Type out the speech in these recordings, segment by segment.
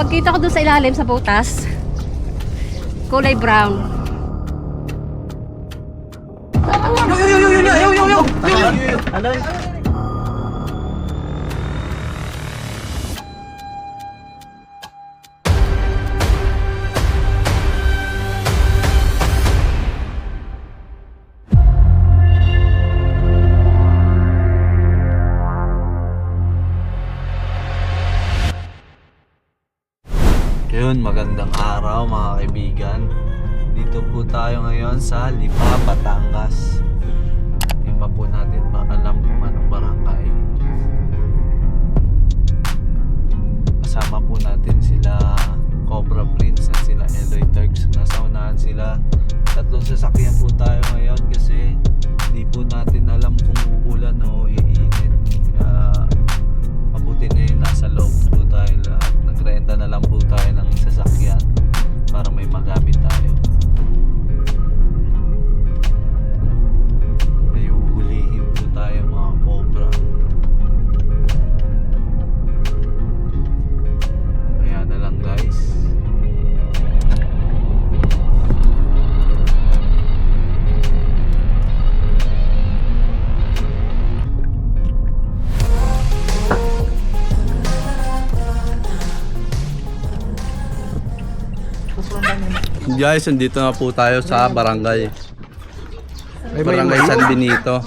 Pagkita ko doon sa ilalim sa butas, kulay brown. Yun, magandang araw mga kaibigan. Dito po tayo ngayon sa Lipa, Batangas. Di pa po natin alam kung anong barangay. Kasama po natin sila Cobra Prince at sila Eloy Turks. Nasa unahan sila. Tatlong sasakyan po tayo ngayon kasi hindi po natin alam kung uulan o iinit. Kaya mabuti na yun, nasa loob po tayo lahat. Nagrenta na lang po tayo ng sasakyan para may magamit tayo. May uhulihin po tayo mga cobra. Kaya na lang guys. Guys, nandito na po tayo sa barangay San Benito,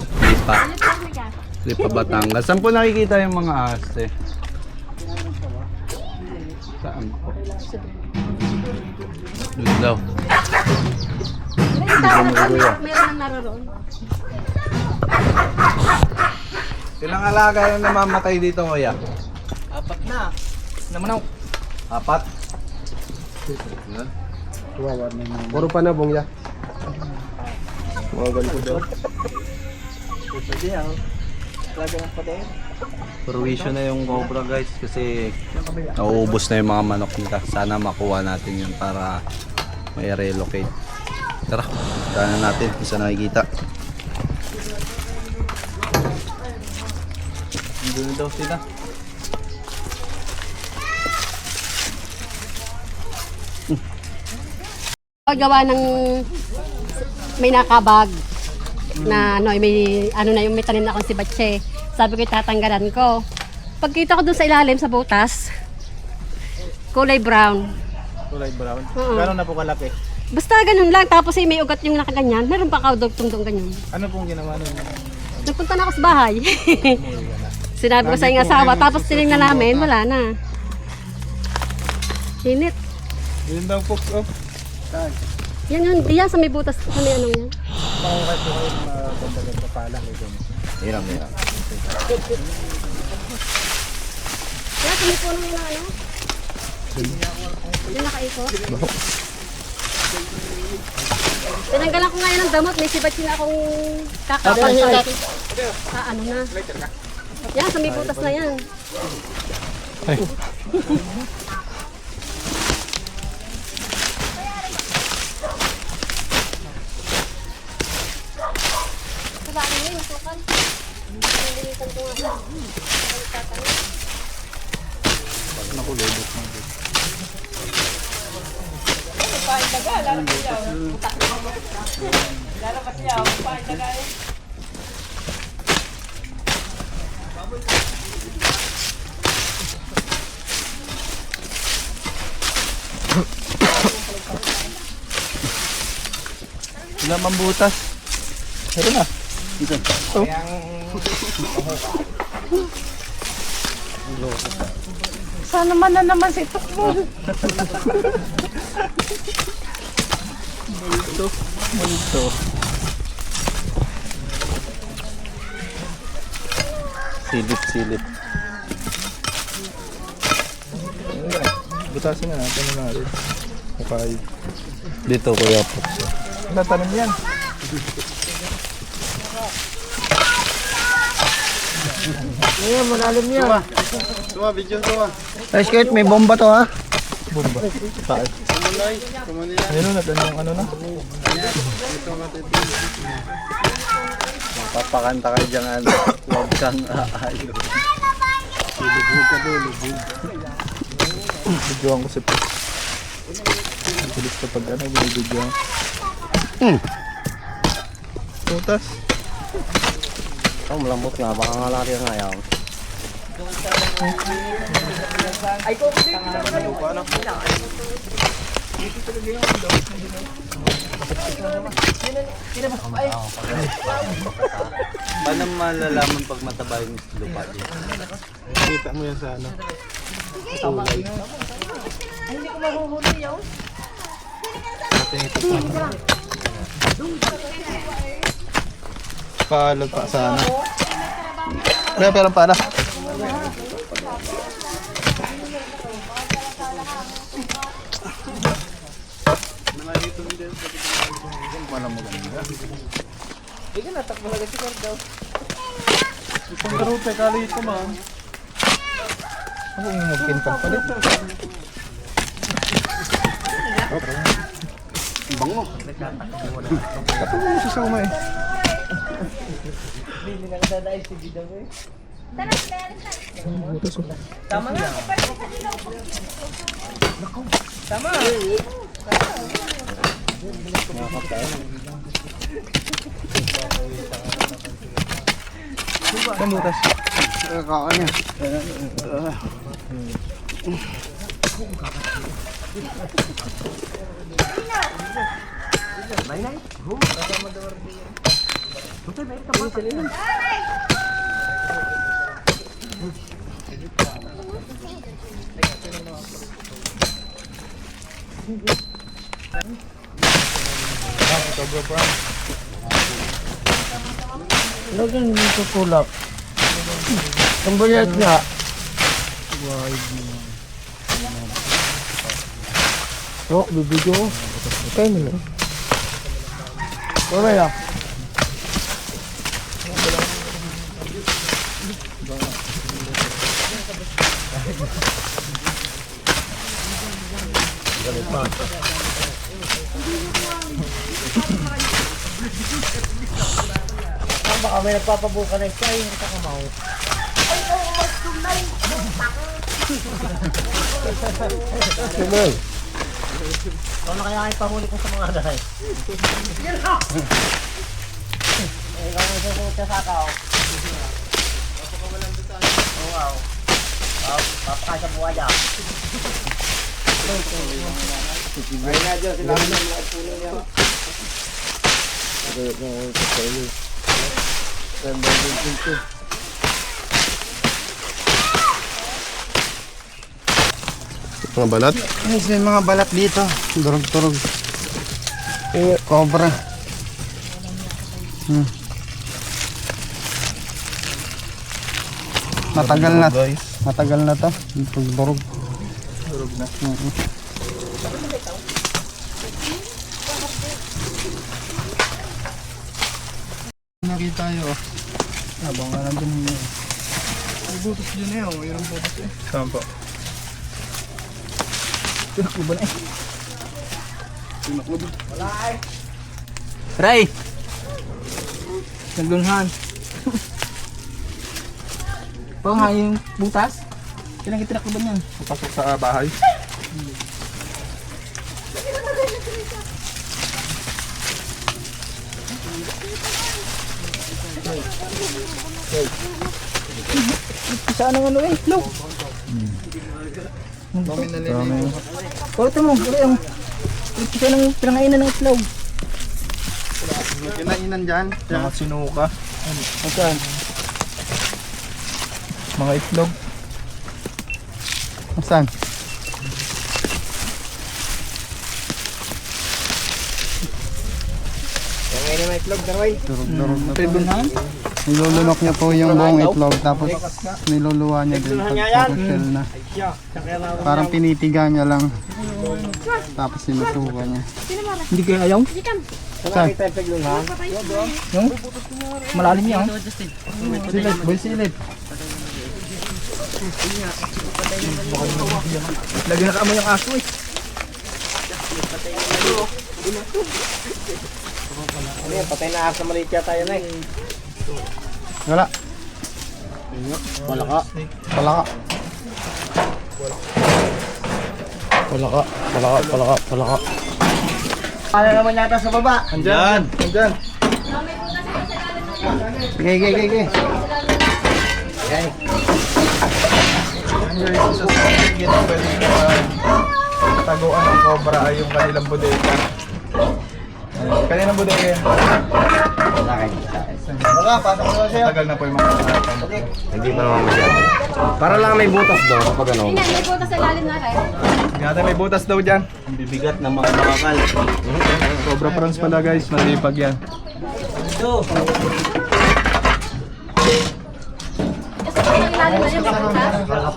Lipa, Batangas. Saan po nakikita yung mga ase? Saan po? Doon daw. Meron nang naroon. Ilang alaga yung namamatay dito, kuya? Apat na. Namanaw. Apat? Puro pa na bongya. Mga ganito daw. Perwisyo na yung cobra guys kasi nauubos na yung mga manok nila. Sana makuha natin yun para may relocate. Tara, tara natin kung saan nakikita. Doon daw sila. Gawa ng may nakabag na may yung may tanim na akong si Batche. Sabi ko tatanggalan ko. Pagkita ko doon sa ilalim sa butas, kulay brown. Kulay brown. Oo. Gano'n na po kalaki? Basta ganun lang, tapos may ugat yung nakaganyan. Meron pa kaudog-tungtong ganyan. Ano pong ginawa nun? Nagpunta na ako sa bahay. Sinabi ko sa yung asawa, tapos tinignan namin, wala na. Init. Yun daw po. Oh. Saan? Yan yun, diyan sa may butas, sa may anong yan. Pakungkat po kayo magbandagan pa pala. Hiram. Kaya sa may puno yun na ano? Yung nakaikot. Tinanggalan ko ngayon ng damot, may sibat na akong kakapal. Ano na. Yan, sa may butas na yan. Bakit yun? Masukan. Nalilitan ko nga. Tatanong. Nakulubot na dito. Ilang mambutas? Meron na. Sana man na naman si Tukbo. Multo. Silip. Butasin na natin na natin. Okay. Dito kuya po. Natanim yan. Ayan, malalim yan. Tuwa, video tuwa. Ay, Skate, may bomba to ha. Bomba. Saan? Ayun na, yung ano na. Papakanta ka dyan, ano, huwag kang aayo. Lubog ka doon, lubog. Videoan ko si Pes. Bilis kapag ano, binibidyoan. Putas. Oh, malambot nga. Baka nga lari nga yan. Paano malalaman pag mataba yung lupa dito? Kita mo yan sa ano. Paalog pa sana. Pero para. Isang garote, kali ito man. Ako yung magpintang pa rin. Bango. Katulong mo si Sauma eh. Kamutas. Kakaon niya. Lagyan dito tulap. Ang bayad nga. Oh, bibigyo. Okay mo lang. Mamaya. Baka may nagpapabuka na isa yung kakamaw. Simon. Ano kaya kayo pahuli ko sa mga dahay? Ikaw may susunod ka sa kao. Oh, wow. Papakay sa buwaya. Ay na dyan, sila rin ang lahat puno niya. Mga balat. Guys, may mga balat dito. Durog-durog. Cobra. Matagal na. Matagal na to. Durog. Durog na. Nakita tayo. Habang nga nandun yun. May butos dyan eh. Mayroon butos eh. Saan po? Tinakluban eh. Tinakluban. Wala eh. Ray! Naglunhan. Pao nga yung butas. Kailangan tinakluban yan. Papasok sa bahay. Saan ang ano eh? Low! Dami na lili. Pagkita mo, wala yung isa ng pinangainan ng itlog. Kinainan dyan. Mga sinuka. Saan? Mga itlog. Saan? Pinangainan ng itlog, daroy. Durog-durog na to. Pinunhan? Nilulunok niya po yung buong itlog. Tapos niluluwa niya din pag puro shell na. Parang pinitiga niya lang. Tapos sinusuka niya. Hindi kayo ayaw? Saan? Yung? Malalim yan. Silip, boy silip. Lagyan na kamo yung aso eh. Ano yan? Patay na aso maliit yata yan eh. Wala. Malaka. Palaka. Palaka. Ano naman yata sa baba? Andyan. Andyan. Sige. Okay. Yan guys, isa sa mga pwede taguan ng cobra ay yung kanilang bodega. Kanilang bodega yan. Wala, pasok na siya. Tagal na po yung mga Hindi pa naman masyado. Para lang may butas daw kapag ano. Hindi, may butas sa ilalim na rin. Gata may butas daw dyan. Ang bibigat ng mga bakal. Cobra prawns pala guys, malipag yan. Kasi sa ilalim na yun, may butas.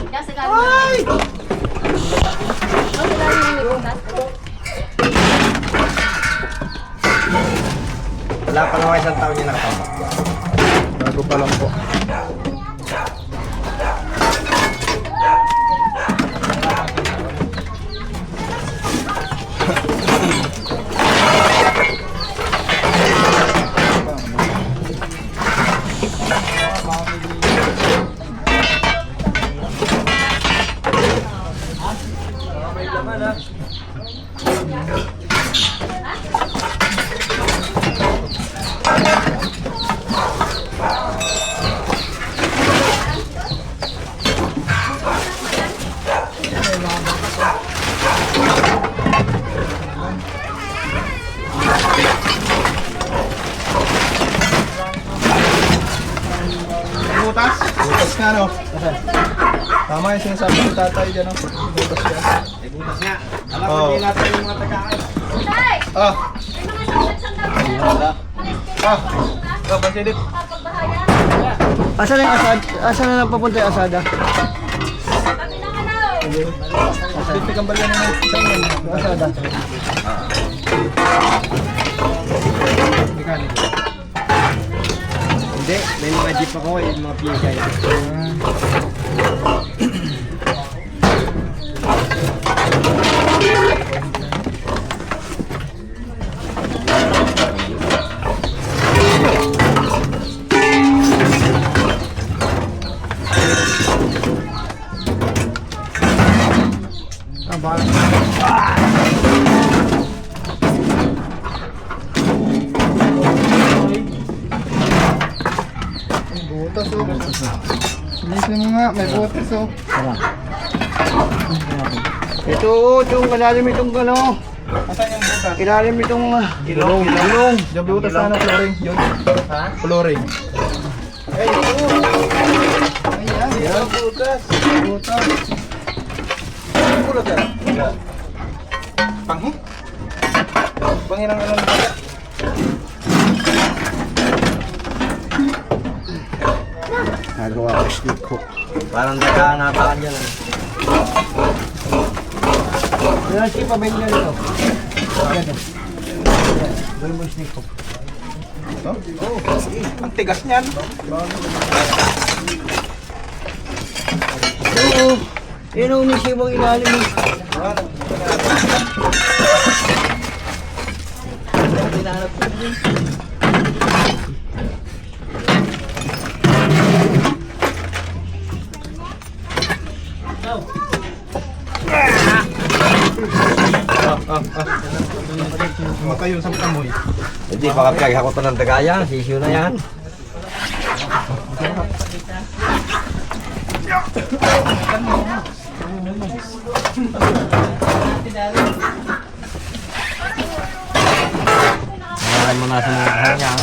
Kasi sa ilalim na yun. Sa ilalim na may butas. Wala pa naman isang taon niya nakatambak. Bago pa lang po. Butas? Butas nga no? Tama yung sinasabi ng tatay dyan no? Butas yan. May butas nga. Alam Oo. ko hindi natin yung mga tagakay. Tay! Ah! May mga sandal. Ah! Ah, pansidip. Pagbahayan. Asan na yung asad? Asan na lang papunta yung asada? Kami lang ano. Dito kang balyan na saan yan? Yung asada. Hindi, may mga jeep ako, yung mga PSI. Butas oh. Bilisin mo nga, may butas oh. Ito, itong kalalim itong ano. Asan yung butas? Ilalim itong Gulong. Yung butas sana flooring. Yun. Ha? Flooring. Ay, ito. Ayan. Ayan. Butas. Butas. Ano bulas yan? Panghi? Panghi ng ano nito? nagawa ko snake hook. Parang dagaan nataan yan. Kaya si pabenggan ito. Gawin mo snake hook. Oh, ang tigas niyan. Oo. Yun ang umisibang ilalim mo. Matayo sa amoy. Hindi, baka piyag ako pa ng dagaya, sisiyo na yan. Maraming mo na sa mga kahal niya.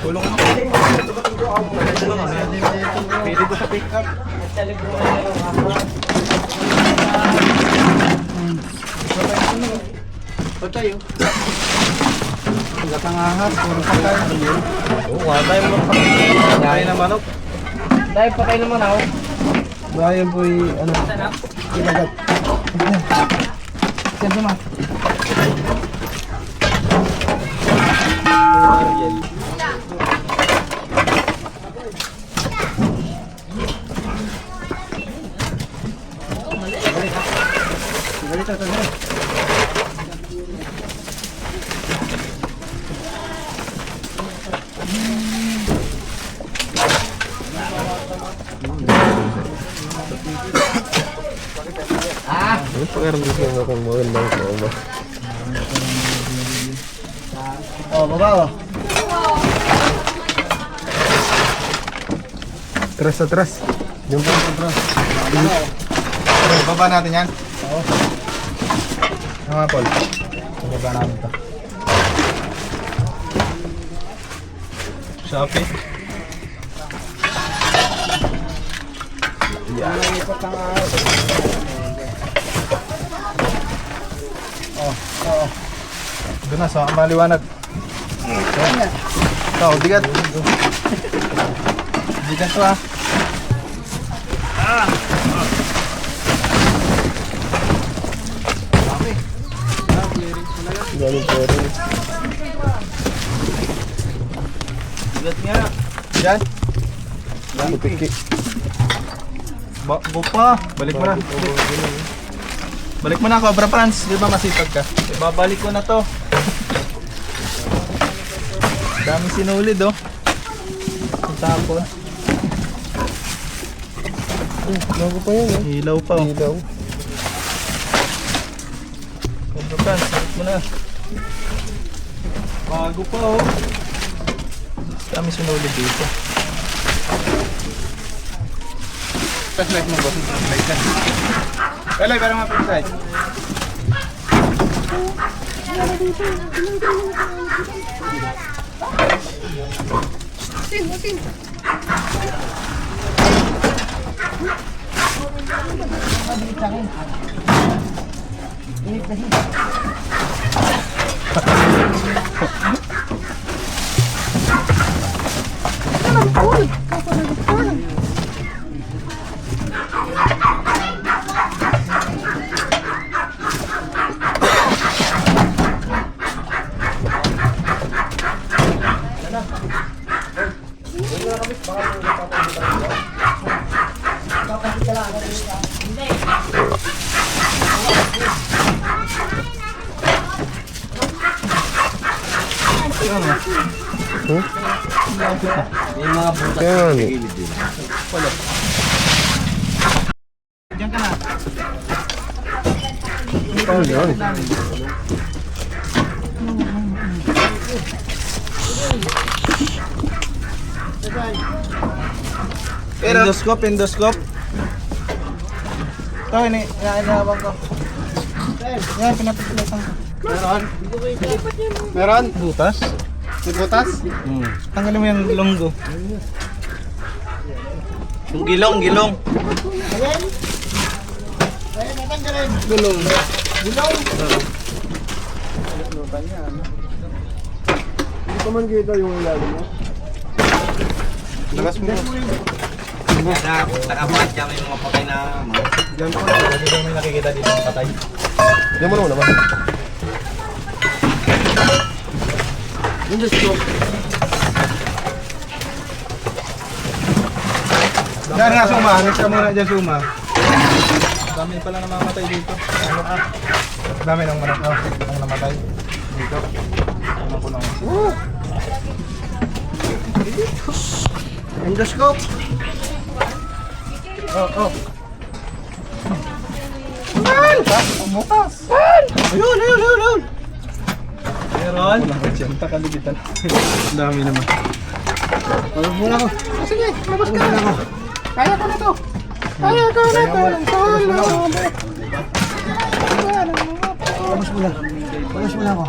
Tulong mo. Pwede ko sa pick up. Patay oh. Gatangahas, puro patay. Oo, wala tayong mga Kaya na manok. Dahil patay naman ako. Bayan po ano. Kinagat. Siyempre ma. Oh, baba oh. Atras. Yung pa atras. Baba natin yan. Oo. Mga Paul. Baba natin ito. Shopee. Oh. Doon na, sa maliwanag. Ito, bigat. Bigat to ah. Bigat nga. Yan. Bago pa. Balik mo na. Balik mo na, Cobra Franz. Di ba masipag ka? Ibabalik ko na to. Dami sinulid oh. Ang tapon. Bago pa yun eh. Hilaw pa oh. Hilaw. Cobra Franz, balik mo na. Bago pa oh. Dami sinulid dito. Flashlight mo boss. Flashlight ka. Pelay, parang mapag-side. Diyan ka na. Endoscope. Ito, inaabang ko. Yan, pinapagpilitan ko. Meron? Butas? May butas? Tanggalin mo yung longgo. Yung gilong. Gulong. Hindi ko man kita yung ilalim mo. Lagas mo. Nakabuhat dyan may mga patay na Diyan po na. Hindi ko may nakikita dito ng patay. Diyan mo naman. Diyan nga suma. Hanap ka muna dyan suma. Dami pala namamatay dito. Dami nang namatay dito. Ano ko lang. Endoscope. Oh. Bukas. Ayun. Meron. Ang takaligitan. Ang dami naman. Labas muna ako. Sige, labas ka na. Kaya ko na to. Labas muna ako.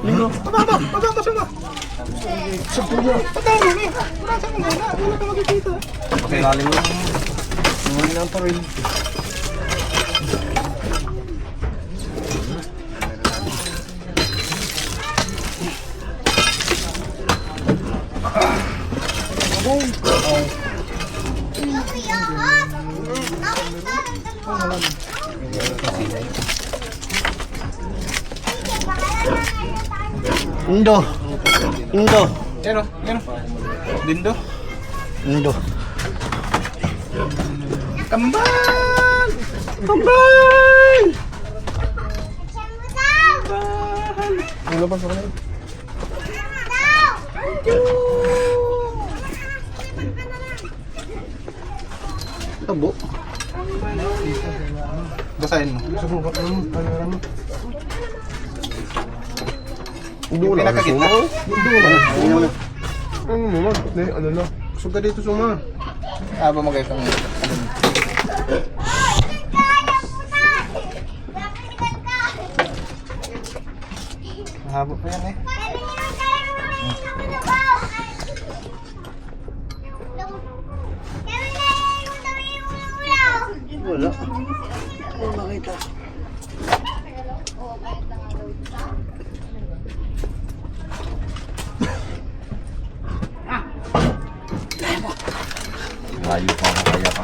Linggo. Pababa suma. Patay. Wala sa mga na. Wala ka makikita. Okay, lalim mo. Wala lang pa rin. Indo. Yan. Dindo. Indo. Kambal! Ang labas ako na. Tabo. Basahin mo. Subukan mo. Doon lang. Pinakagitna. Doon lang. Ano mo? Ano na? Suga dito suma. Ba magay kang habo pa yan eh. Wala. Layo pa ako kaya ka.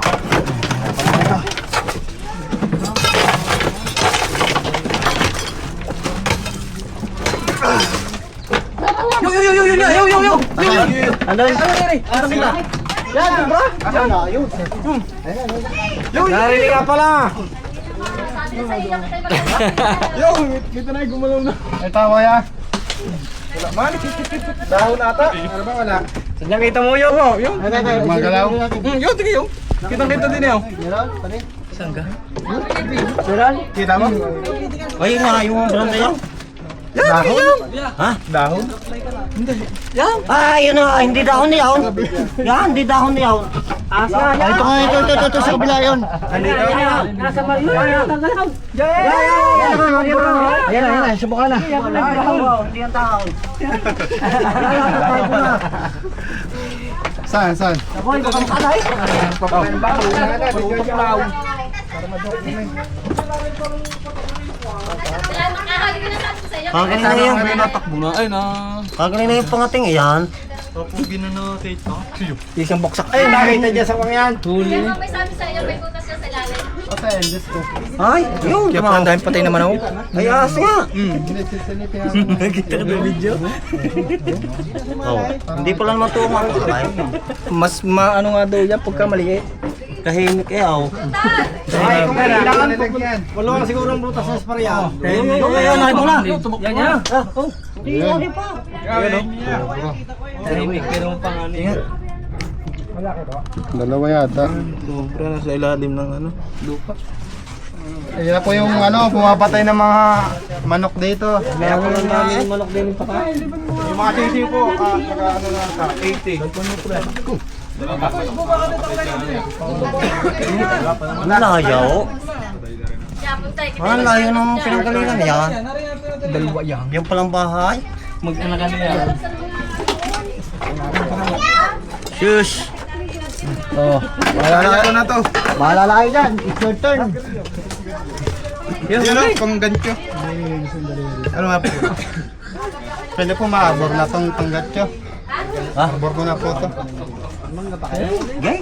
Narinig ka pala! Kita na gumalaw na. Ay, tawa ya. Wala man. Dahon ata. Ano ba wala? Saan kita mo yun? Yung. Magalaw. Yung tige yung. Kitang-kita din yun. Kita mo? Ay, nga, yung brand na yan. Dahon? Ha? Dahon? Ah, yun na, hindi dahon niya. Yan, hindi dahon niya. Asa nga. Ito nga, ito sa kabila yun. Andito? Nasa mali. Ayan, subukan na. Hindi yan dahon. Saan? Ako, ito kang kalay. Kagaling na yung Natakbo na. Ay na. kagaling na yung pangating yan. Opo, ginanotate ko. Isang boksak. Ay, nakita dyan sa mga yan. May sabi sa'yo, may butas yan sa ilalim. Ay, yun. Kaya parang dahil patay naman ako. Ay, as nga. Nakita ka ng video? Oh, hindi pala naman ito umakalay. Mas maano nga daw yan pagka maliit. Kahimik eh, oh. Ay, kung kailangan Wala siguro ang butas sa sparya. Ayun, ay mo na. Yan, yan. Oh, hindi lagi pa. Dalawa yata. Sobra na sa ilalim ng ano, lupa. Ayun na po yung pumapatay ng mga manok dito. Meron lang namin manok din pa ka. Yung mga sisi po, saka ano na ata, 80. Layo. Kaya punta, kita Ang layo ng pinanggalingan yan. Dalawa yan. Yung palang bahay. Mag-anakan yan. Shush. Oh, Ano na to? Bahala na kayo dyan. It's your turn. Yan o, pang gancho. Ano nga po? pwede po maabor na tong panggatyo. Ha? Abor ko na po to. Gay?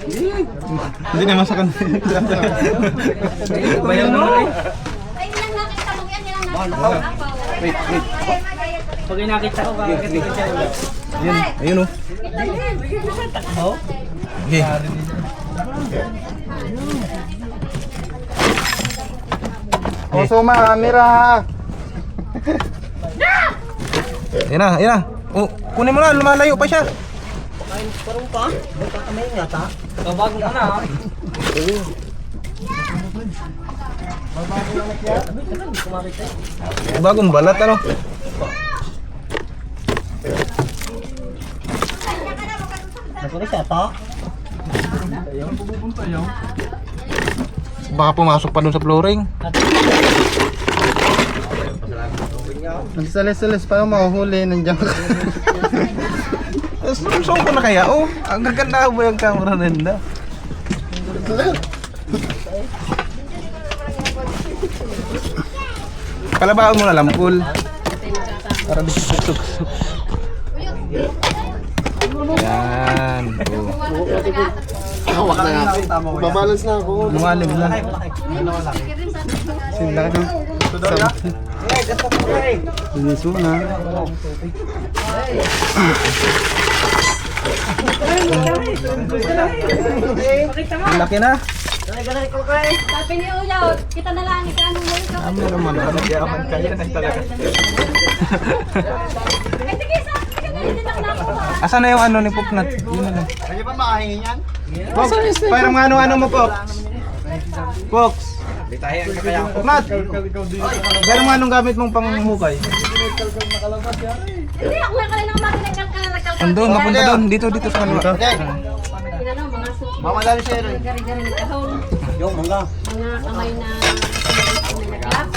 Hindi naman sa kanila. Bayan naman eh. Ay, nilang nakita mo yan, nilang nakita mo. Wait. Pag nakita ko, kakakita ko siya ulit. Ayun o. Okay. O, suma, camera. Yan na. Oh, kunin mo na, lumalayo pa siya. Parang pa? Magkakamay yata. Bago ka na. Bagong balat ano? Nagkulis yata. Baka pumasok pa dun sa flooring. Nagsalis-salis pa yung mahuhuli. Nandiyan ka. Saan ko na kaya? Oh, ang gaganda mo yung camera nila. Palabaon mo na lampul. Para di susuk. Yan. Oh. Babalance na ako. Lumalim lang. Sila ka dun. Siniso na. Ang laki na. Sabi ni Uyaw, kita na lang, kita anong muli ka. Ano naman, yaman kaya na talaga. Ay, sige, sabi ka hindi lang nakuha. Asan na yung ano ni Pupnat? Yun na lang. Kaya pa makahingin yan? Pox, parang ano mo, Pox? Pox, Mat! Pero mo anong gamit mong panghukay? Hindi, ako nga kanina kumakinig ng kalkalkal. Andun, mapunta doon. Dito sa kanila. Pinano, mga suko. Mamalali siya rin. Gari-gari ng kahon. Yung mangga. Mga kamay na naglap.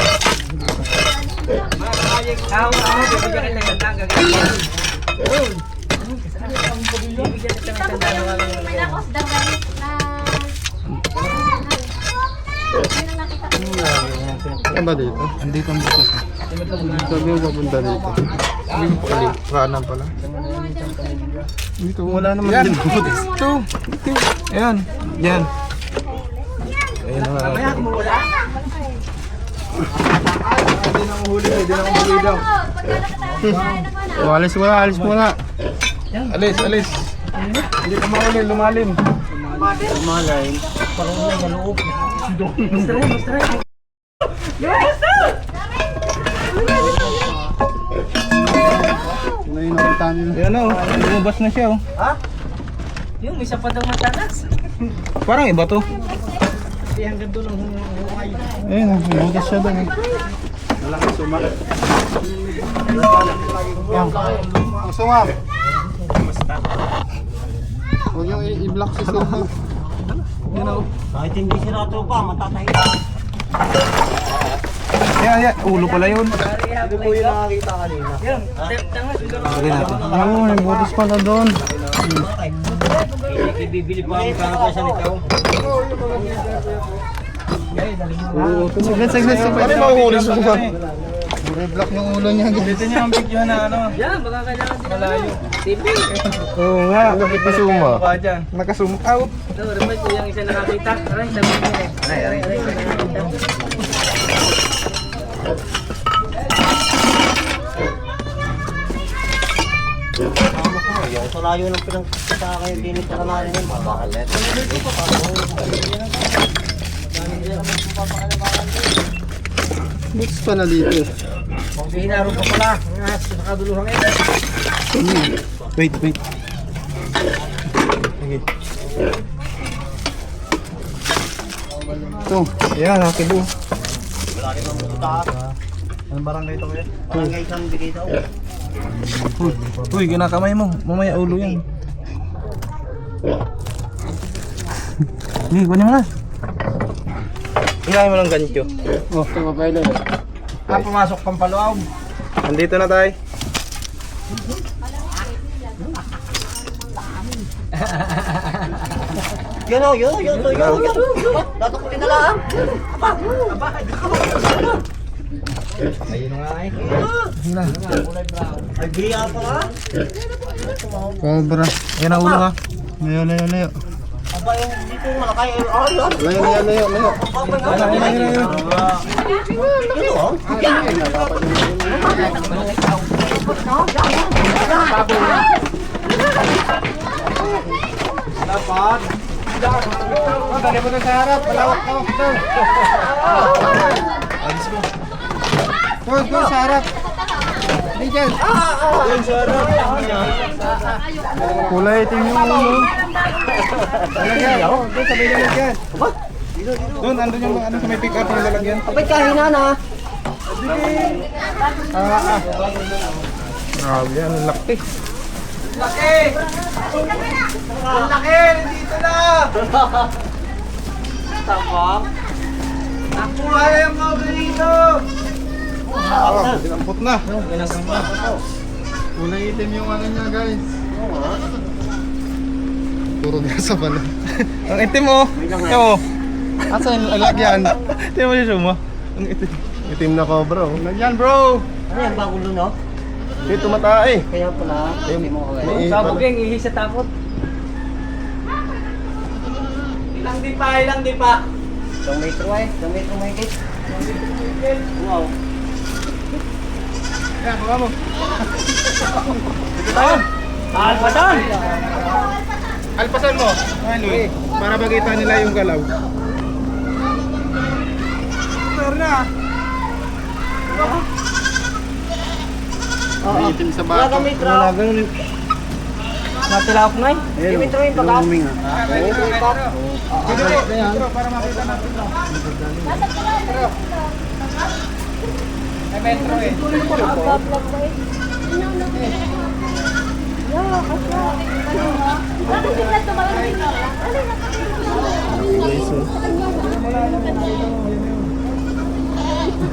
May nakos daw galit na... Ano nakita ko? Saan ba dito? Andito ang bukas. Sabi mo papunta dito. Kanan pala. Dito wala naman Yan. din. Ito. Ayan. Yan. Ayan na nga. Hindi na huli. Hindi na huli daw. Oh, alis muna. Alis. Hindi ka mahuli. Lumalim. Ano yung nakita nila? Ayan o. Lumabas na siya o. Ha? Yung isa pa daw matalas. Parang iba to. Ayun, butas siya doon. Sumam. Huwag yung i-block si Sumam. Yan o. Kahit hindi sila tropa, matatay ka. Yan. Ulo pala yun. Ito po yung nakakita kanina. Yan. Lagay natin. Oo, may butas pala doon. Bibili pa ang kakasya nito. Saglit. Ano yung mahuli sa Sumam? I-block yung ulo niya. Dito niya ang video na ano. Yan, baka kailangan din malayo. TV. Oo nga. Nakasuma. Nakasuma out. Ito, remote ko yung isa nakakita. Aray, sabi mo. Aray. Yung sa layo ng pinagkita kayo dinit na namin yung mabakalet. Butas pala dito. Kung hinaro pa pala, nakaduluhang Wait. Ito. Ayan, nakibo. Wala rin ang muta. Anong barangay ito kaya? Barangay isang bigay daw. Uy, ginakamay mo. Mamaya ulo yan. Hindi, kunin mo na. Hingahin mo ng gancho. Oh, ito pa pala. Pumasok pang paluaw. Andito na tayo. Yun o, yun. Tatakulin na lang. Ayun nga eh. Ay, giya pa ka. Cobra. Ayan ang ulo nga. Layo. Aba, yung dito malakay. Ayun. Layo. Yun o. Dapat. Dali mo na sa harap. Palawak ito. Alis mo. Go, sa harap. Hindi dyan. Ayun sa harap. Kulay itim yung ulo. Doon, sabay lalagyan. Doon, andun yung ano sa may pick up yung lalagyan. Abay, kahina na. Grabe yan, ang laki. Laki! Ang laki! Nandito na! Tapang. Nakuha yung mga dito! Dinampot na. Kulay itim yung ano niya, guys. Puro grasa pala. Ang itim oh! Ito Asa yung lagyan? Tingnan mo siya suma. Ang itim. Itim na cobra, oh. Lagyan, bro! Ano yan, bagulo no? Dito matae. Kaya pala, hindi mo kawin. May Sabog yung ihi sa takot. Ilang di pa. 1 metro eh, 1 metro mahigit. Wow. Yan, baka mo. Dito tayo. Alpasan! Alpasan mo. Ano eh? Para makita nila yung galaw. Sir na. May itim sa Wala bato. kami Wala trap. ganun. Matilap na eh. Dimitroin pa ka. Para makita natin. May metro eh.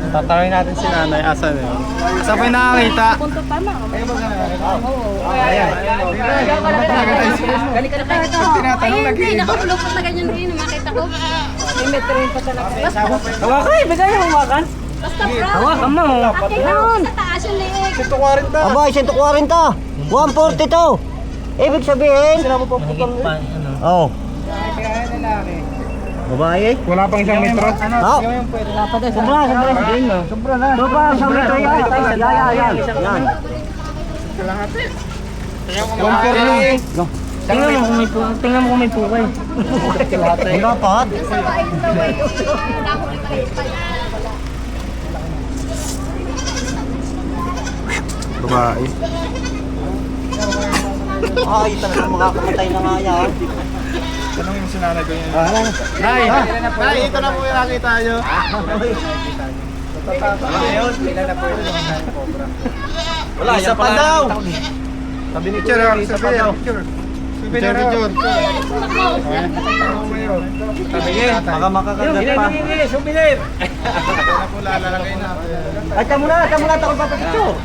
Tatawin natin si nanay. Asan yun? Saan pa yung nakakita? Ay, hindi, nakakulupot na ganyan din. Makita ko. May metro pa talaga. Hawakan, bigay yung hawakan. Basta bro. Hawakan mo. Akin na, sa taas yung liig. 140. Abay, 140. 142. Ibig sabihin... Sila mo pa Oo. Babae? Wala pang isang metro. Oo. Sobra. Sobra na. Sobra, isang metro yan. Yan. Tingnan mo kung may pukay. Wala pa. Babae. Ay, talaga makakamatay na nga yan. Tanong yung sinanay ko yun. Nay! Nay, ito na po yung nakita nyo. Wala, Isa pa daw! Sabi ni Picture, isa pa daw. Picture. Picture. Sige, baka makakagat pa. Subilip! Ay, tamo na, takot pa picture.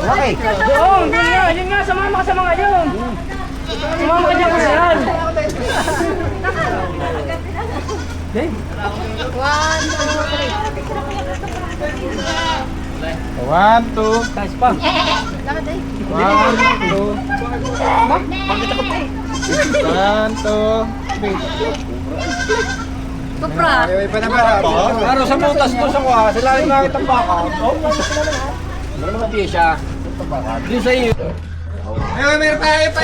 Okay. Doon, yun nga, sumama ka sa mga yun. Sumama ka dyan kasi yan. One, two. Taas pa. One, two. One, two. Kupra. Ay, pa na ba? Pero sa butas mo sa kuha, sila rin nakita ang baka. Meron mga piyesa. Doon sa iyo. Ay, meron tayo pa.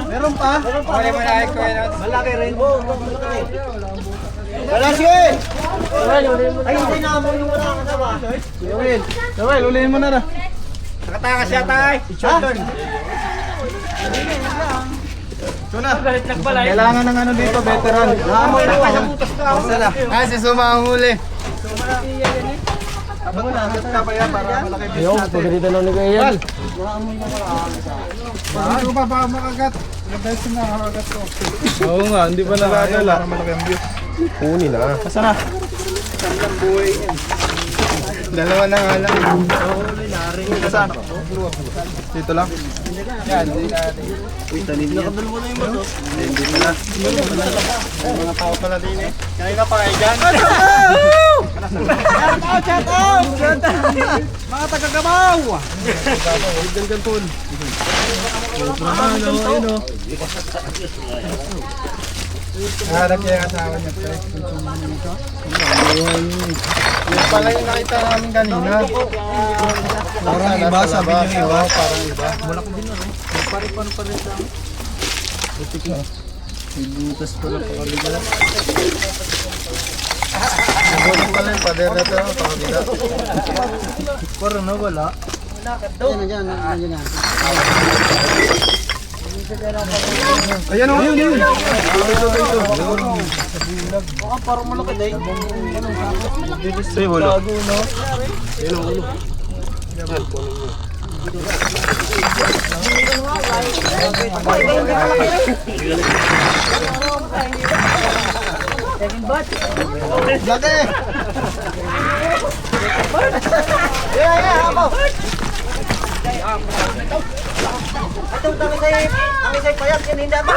Meron pa? Wala mo na ko yun. Malaki rin. Wala sige! Ay, hindi na mo yung wala ka ba? Joel, ulihin mo na na. Nakatakas siya tayo. Shorten. Ito na. Kailangan ng ano dito, veteran. Amoy na pa sa butas ka. Sala. Ah, si Suma ang huli. Abang na, hanggat ka pa yan para malaki bis natin. Pagalitan na ni Kuya yan. Hindi ko pa baka makagat. Ilang na nakakagat ko. Oo nga, hindi pa nakakala. Para malaki ang view. Huni na. Asa na? Dalawa na nga lang. Saan? Dito lang? Yan, hindi na. Uy, tanim niya. Hindi pala. Mga tao pala din eh. Kanina pa kayo dyan. Shout out! Mga taga-Gabaw! Ganyan tol. Harap niya yung asawa niya. Yan pala yung nakita namin kanina. Parang iba, sabi niyo iba. Parang iba. Butas pala pa kabila. Butas pala yung pader na ito. Pakabila. Parang nawala. Ayan o. Ayan. Parang malaki na yun. Sa'yo wala. Laki! Ito, ang isa'y payat yan, hindi ba?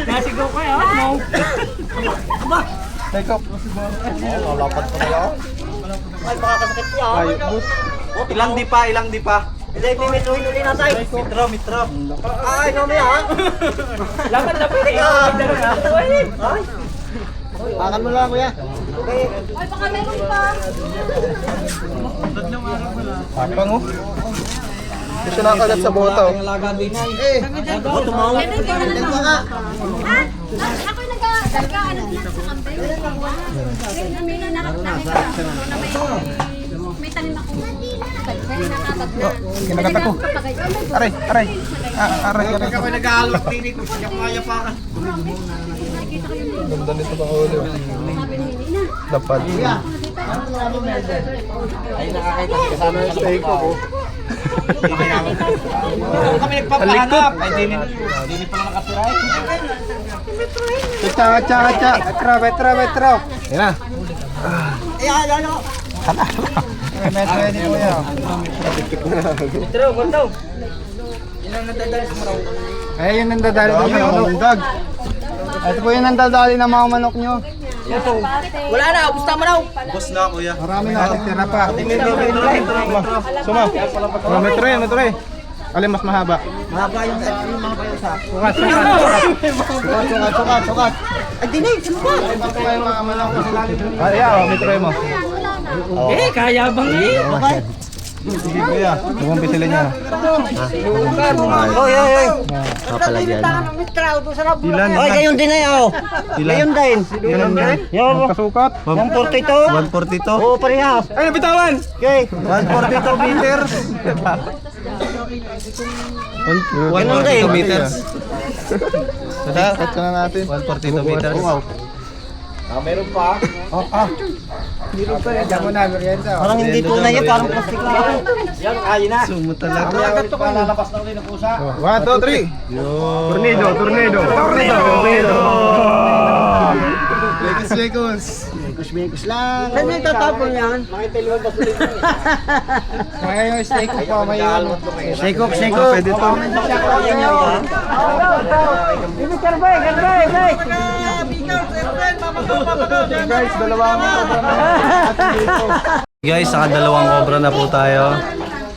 Nasigaw ka yan, no? Take off. Lalapat pa nila. Ay, makakasakit niya. Ay, but. Ilang di pa. Hindi, mimetrohin ulit natin. Mitro. Ay, mamaya ha? Lapad-lapad eh. Ay! Ay! Ay! Hakan mo lang, kuya. Ay, baka meron pa. Tapang oh. Kasi nakagat sa bota oh. Boto mo. Ha? Ako'y nag-darga. Ano din sa kambing? May may tanim ako. May nakabag na. Kinagat ako. Aray, aray. Aray, aray. Ako nag-aalok din ko. Siya kaya pa ka. Ganda nito bang ulo. Dapat. Ay, nakakita. Kasama yung steak ko. Kami nagpapahanap. Ay, dini pala nakatiray. Cha. Metro. Yan na. Eh, ano? Metro ni kuya. Metro, gandaw. Eh, yun ang dadali ng mga manok. Ito po yung nandadali ng mga manok nyo. Wala na, gusto mo na. Boss na kuya. Marami na, tira pa. Suma. Oh, metro eh. Alin mas mahaba? Mahaba yung mga bayo sa. Sukat. Ay, dinig, sino ba? Ito pa yung mga manok ko sila. Yeah, oh, metro mo. Eh, kaya bang eh? Sige kuya. Huwag pisilin niya. Oy. Kapalagyan. Ilan? Oy, gayon din na yaw. Gayon din. Ganun din. Yo, Kasukat. 142. 142. Oo, parehas. Ay, nabitawan! Okay. 142 meters. Ganun din. 142 meters. Cut ka na natin. 142 meters. Wow. Meron pa. Diyan mo na, merienda. Parang hindi tunay yan, parang plastic lang. Yan, kaya na. Sumo talaga. Lalabas na ulit ng pusa. 1, 2, 3. Tornado. Lekos. Kusmikos lang. Saan yung tatapon yan? Makita liwan ba sulit? Kaya yung steak ko pa, may ano. Sekok. Pwede to. Guys, dalawang Guys, nakadalawang cobra na po tayo.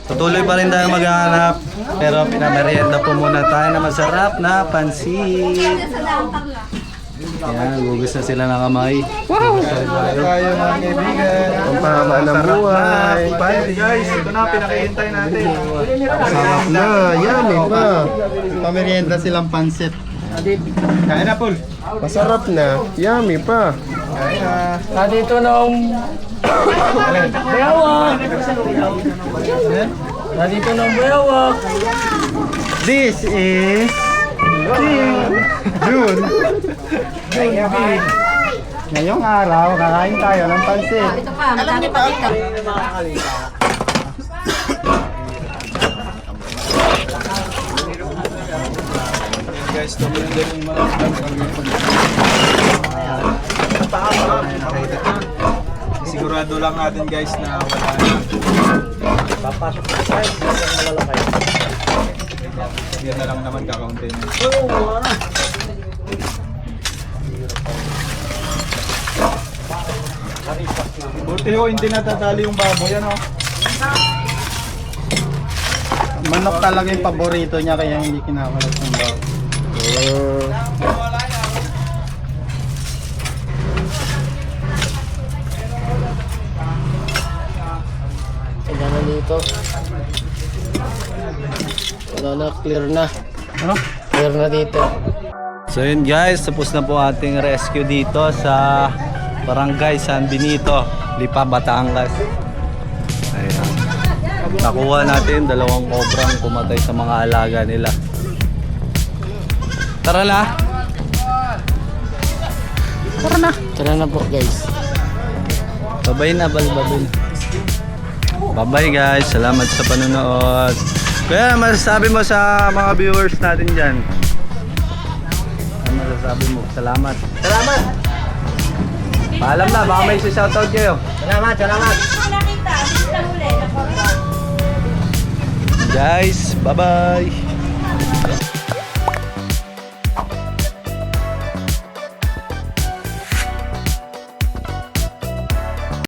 Tutuloy pa rin tayo maghahanap. Pero pinamerienda po muna tayo na masarap na pansit. Yan, gugus na sila ng kamay. Kaya mga kaibigan. Pampahamaan ng buhay. Guys, ito na pinakihintay natin. Sarap na, yummy pa. Pamerienda silang pansit. Kain na, Paul. Masarap na, yummy pa. Kain na. Nandito nung bayawak. Nandito nung bayawak. This is June. Ngayong araw, kakain tayo ng pansit. Ito pa, madami pa dito. Guys, tuloy din yung mga sigurado lang natin guys na wala na. Papasok sa size, malalakay. Yan na lang naman kakaunti na. Buti ho, hindi natatali yung baboy, ano? Manok talaga yung paborito niya kaya hindi kinakalat ng bago. Wala na dito. Wala na, clear na. Ano? Clear na dito. So yun guys, tapos na po ating rescue dito sa Barangay San Benito, Lipa, Batangas. Ayan. Nakuha natin dalawang kobrang pumatay sa mga alaga nila. Tara na! Tara na po guys. Babay na, babay na. Bye-bye guys, salamat sa panonood. Kaya masasabi mo sa mga viewers natin dyan? Ano masasabi mo? Salamat. Salamat. Paalam na, baka may shoutout kayo. Salamat. Nakita, na huli. Guys, bye-bye.